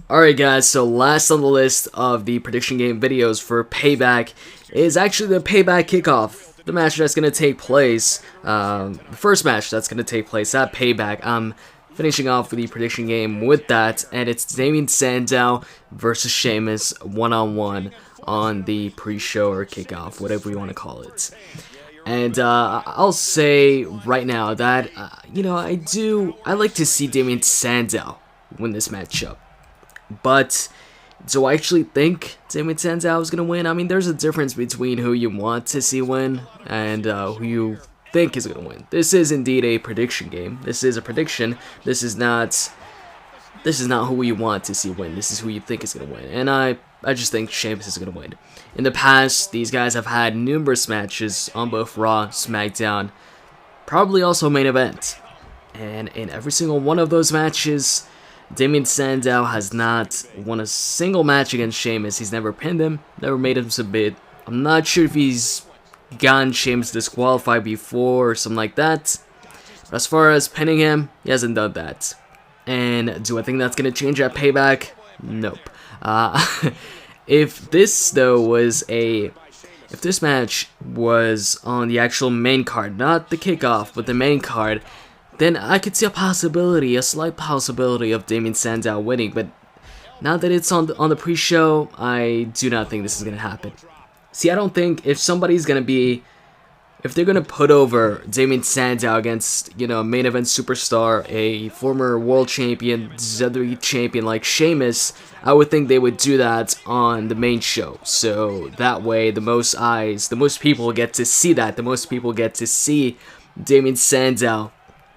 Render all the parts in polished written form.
Alright guys, so last on the list of the prediction game videos for Payback is actually the Payback Kickoff. The match that's going to take place, the first match that's going to take place at Payback. I'm finishing off the prediction game with that, and it's Damien Sandow versus Sheamus one-on-one on the pre-show or kickoff, whatever you want to call it. And I'll say right now that, I like to see Damien Sandow win this matchup. But do I actually think Damien Sandow is going to win? I mean, there's a difference between who you want to see win and who you think is going to win. This is indeed a prediction game. This is a prediction. This is not who you want to see win. This is who you think is going to win. And I just think Sheamus is going to win. In the past, these guys have had numerous matches on both Raw, SmackDown, probably also main event. And in every single one of those matches, Damien Sandow has not won a single match against Sheamus. He's never pinned him, never made him submit. I'm not sure if he's gotten Sheamus disqualified before or something like that. But as far as pinning him, he hasn't done that. And do I think that's going to change at Payback? Nope. If this match was on the actual main card, not the kickoff, but the main card, then I could see a slight possibility of Damien Sandow winning, but now that it's on the pre-show, I do not think this is going to happen. See, I don't think if they're going to put over Damien Sandow against, main event superstar, a former world champion, WWE champion like Sheamus, I would think they would do that on the main show. So that way, the most people get to see that. The most people get to see Damien Sandow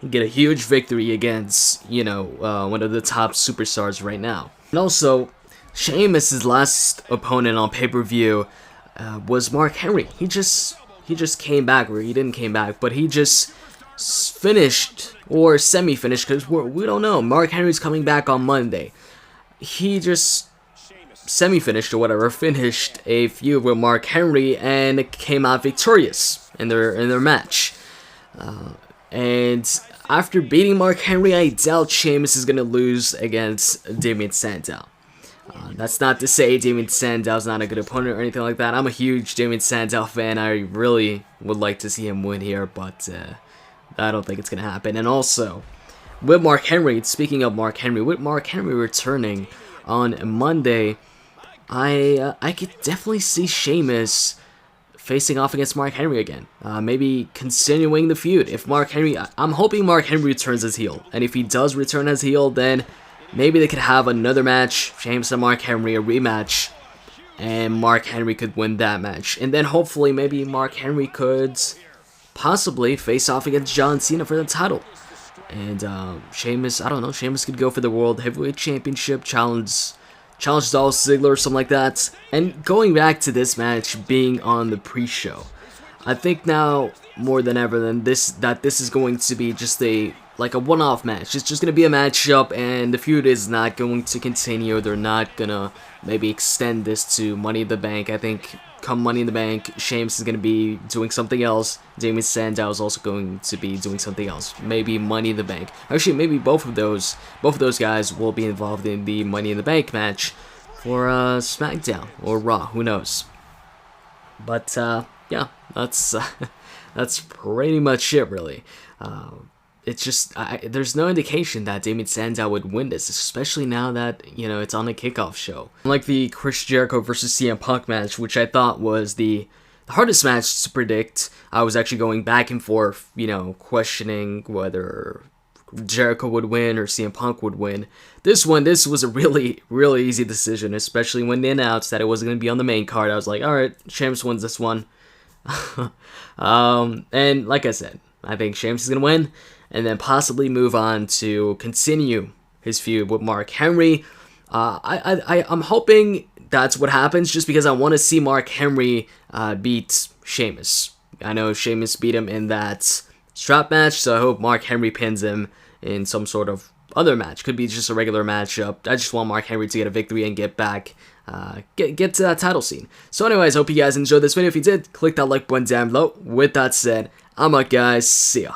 get a huge victory against, one of the top superstars right now. And also, Sheamus' last opponent on pay-per-view was Mark Henry. He just came back, or he didn't came back, but he just finished, or semi-finished, because we don't know. Mark Henry's coming back on Monday. He just semi-finished, or whatever, finished a feud with Mark Henry, and came out victorious in their match. And after beating Mark Henry, I doubt Sheamus is going to lose against Damien Sandow. That's not to say Damien Sandow's not a good opponent or anything like that. I'm a huge Damien Sandow fan. I really would like to see him win here, but I don't think it's going to happen. And also, with Mark Henry, speaking of Mark Henry, with Mark Henry returning on Monday, I could definitely see Sheamus facing off against Mark Henry again. Maybe continuing the feud. I'm hoping Mark Henry returns as heel. And if he does return as heel, then maybe they could have another match, Sheamus and Mark Henry, a rematch, and Mark Henry could win that match. And then hopefully maybe Mark Henry could possibly face off against John Cena for the title. And Sheamus, I don't know, Sheamus could go for the World Heavyweight Championship, challenge Dolph Ziggler or something like that. And going back to this match being on the pre-show, I think now more than ever that this is going to be just a one-off match. It's just going to be a matchup, and the feud is not going to continue. They're not going to maybe extend this to Money in the Bank. I think come Money in the Bank, Sheamus is going to be doing something else. Damien Sandow is also going to be doing something else. Maybe Money in the Bank. Actually, maybe both of those guys will be involved in the Money in the Bank match for SmackDown or Raw. Who knows? But yeah, that's pretty much it, really. It's just, there's no indication that Damien Sandow would win this, especially now that, it's on a kickoff show. Unlike the Chris Jericho versus CM Punk match, which I thought was the hardest match to predict. I was actually going back and forth, questioning whether Jericho would win or CM Punk would win. This was a really, really easy decision, especially when they announced that it wasn't going to be on the main card. I was like, alright, Sheamus wins this one. And like I said, I think Sheamus is going to win, and then possibly move on to continue his feud with Mark Henry. I'm hoping that's what happens, just because I want to see Mark Henry beat Sheamus. I know Sheamus beat him in that strap match, so I hope Mark Henry pins him in some sort of other match. Could be just a regular matchup. I just want Mark Henry to get a victory and get back, get to that title scene. So anyways, hope you guys enjoyed this video. If you did, click that like button down below. With that said, I'm out, guys. See ya.